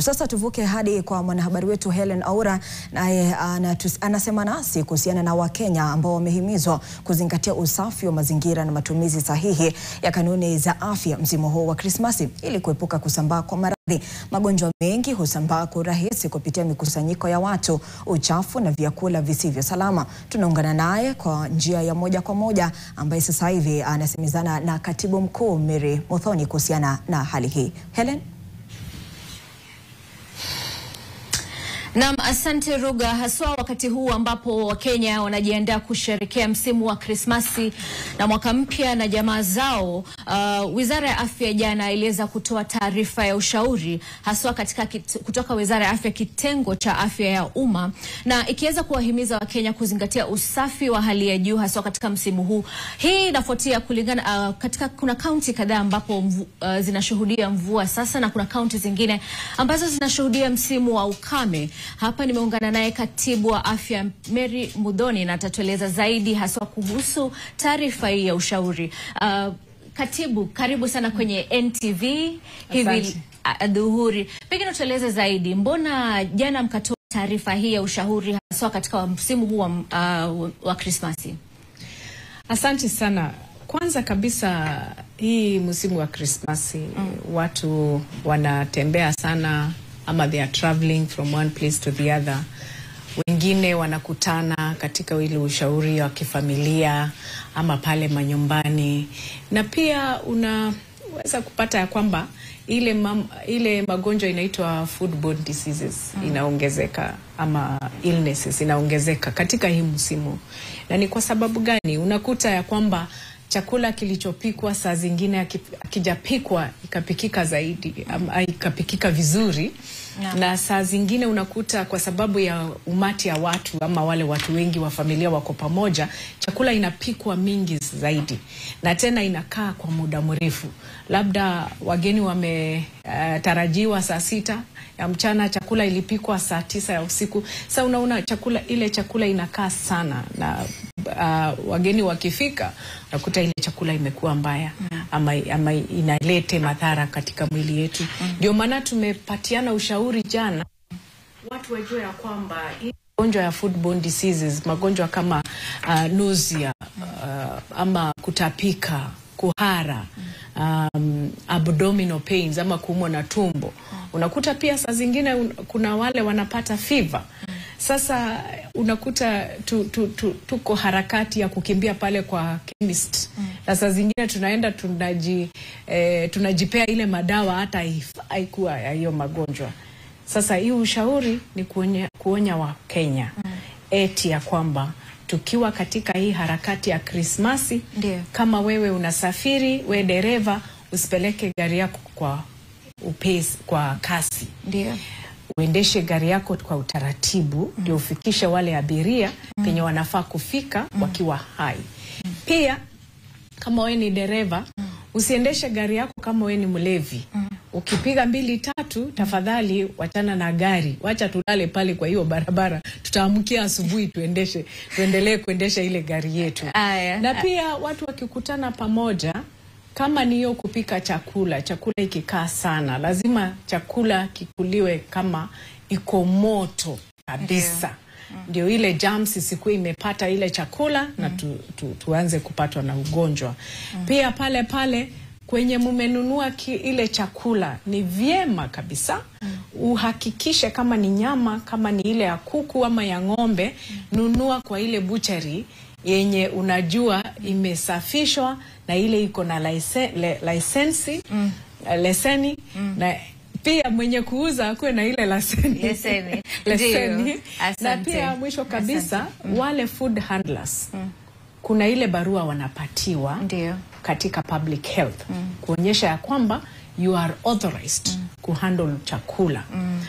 Sasa tuvuke hadi kwa mwanahabari wetu Helen Aura, naye anasema nasi kuhusiana na Wakenya ambao wamehimizwa kuzingatia usafi wa mazingira na matumizi sahihi ya kanuni za afya msimu huu wa Krismasi ili kuepuka kusambaa kwa maradhi. Magonjwa mengi husambaa kwa urahisi kupitia mikusanyiko ya watu, uchafu na vyakula visivyo salama. Tunaungana naye kwa njia ya moja kwa moja ambaye sasa hivi anasemezana na Katibu Mkuu Mary Muthoni kuhusiana na hali hii. Helen? Naam, asante Ruga. Haswa wakati huu ambapo Wakenya wanajiandaa kusherehekea msimu wa Krismasi na mwaka mpya na jamaa zao, Wizara ya Afya jana iliweza kutoa taarifa ya ushauri haswa kutoka Wizara ya Afya kitengo cha afya ya umma, na ikiweza kuwahimiza Wakenya kuzingatia usafi wa hali ya juu haswa katika msimu huu. Hii inafuatia kulingana kuna kaunti kadhaa ambapo zinashuhudia mvua sasa, na kuna kaunti zingine ambazo zinashuhudia msimu wa ukame. Hapa nimeungana naye Katibu wa Afya Mary Muthoni na atatueleza zaidi haswa kuhusu taarifa hii ya ushauri. Katibu, karibu sana kwenye NTV hivi adhuhuri. Pengine tueleze zaidi, mbona jana mkatoa taarifa hii ya ushauri haswa katika msimu huu wa Krismasi? Asante sana. Kwanza kabisa, hii msimu wa Krismasi watu wanatembea sana, ama they are traveling from one place to the other. Wengine wanakutana katika ile ushauri wa kifamilia ama pale manyumbani, na pia unaweza kupata ya kwamba ile magonjwa inaitwa foodborne diseases inaongezeka, ama illnesses inaongezeka katika hii msimu. Na ni kwa sababu gani? Unakuta ya kwamba chakula kilichopikwa saa zingine akijapikwa ikapikika zaidi, ikapikika vizuri. Na saa zingine unakuta kwa sababu ya umati ya watu ama wale watu wengi wa familia wako pamoja, chakula inapikwa mingi zaidi na tena inakaa kwa muda mrefu. Labda wageni wametarajiwa saa 6 ya mchana, chakula ilipikwa saa 9 ya usiku. Sasa unaona chakula inakaa sana, na wageni wakifika unakuta ile chakula imekuwa mbaya ama inalete madhara katika mwili yetu. Ndio maana tumepatiana ushauri jana watu wajue ya kwamba magonjwa ya foodborne diseases, magonjwa kama nausea, ama kutapika, kuhara, abdominal pains ama kuumwa na tumbo. Unakuta pia saa zingine kuna wale wanapata fever. Sasa unakuta tuko harakati ya kukimbia pale kwa chemist. Na saa zingine tunaenda tunajipea ile madawa hata haikuwa ya hiyo magonjwa. Sasa hii ushauri ni kuonya wa Kenya eti ya kwamba tukiwa katika hii harakati ya Krismasi, kama wewe unasafiri, we dereva, usipeleke gari yako kwa upesi, kwa kasi. Uendeshe gari yako kwa utaratibu, ndio ufikishe wale abiria penye wanafaa kufika wakiwa hai. Pia kama wewe ni dereva, usiendeshe gari yako kama wewe ni mlevi. Ukipiga 2-3, tafadhali wachana na gari. Wacha tulale pale kwa hiyo barabara. Tutaamkia asubuhi tuendelee kuendesha ile gari yetu. Na pia watu wakikutana pamoja, kama ni hiyo kupika chakula ikikaa sana, lazima chakula kikuliwe kama iko moto kabisa. Ndio ile germs isikuwe imepata ile chakula na tuanze kupatwa na ugonjwa. Pia pale kwenye mumenunua ile chakula, ni vyema kabisa uhakikishe kama ni nyama, kama ni ile ya kuku ama ya ng'ombe, nunua kwa ile butchery yenye unajua imesafishwa na ile iko na leseni, na pia mwenye kuuza akuwe na ile leseni. Na pia mwisho kabisa, wale food handlers, kuna ile barua wanapatiwa katika public health kuonyesha ya kwamba you are authorized kuhandle chakula.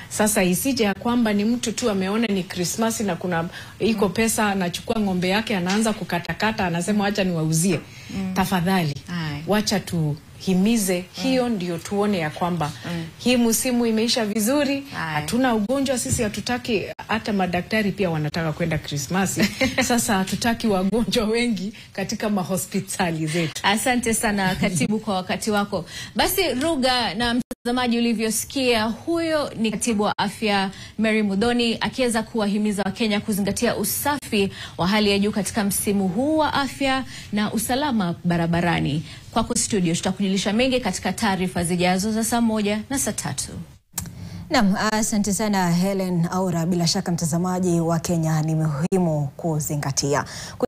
Sasa isije ya kwamba ni mtu tu ameona ni Krismasi na kuna iko pesa, anachukua ng'ombe yake anaanza kukatakata, anasema acha niwauzie. Tafadhali wacha tuhimize hiyo, ndio tuone ya kwamba hii msimu imeisha vizuri. Hatuna ugonjwa sisi, hatutaki. Hata madaktari pia wanataka kwenda Krismasi. Sasa hatutaki wagonjwa wengi katika mahospitali zetu. Asante sana Katibu kwa wakati wako. Basi Ruga na Mtazamaji, ulivyosikia, huyo ni katibu wa afya Mary Muthoni akiweza kuwahimiza Wakenya kuzingatia usafi wa hali ya juu katika msimu huu wa afya na usalama barabarani. Kwako studio, tutakujulisha mengi katika taarifa zijazo za saa 1 na saa 3. Naam, asante sana Helen Aura. Bila shaka mtazamaji, wa Kenya ni muhimu kuzingatia.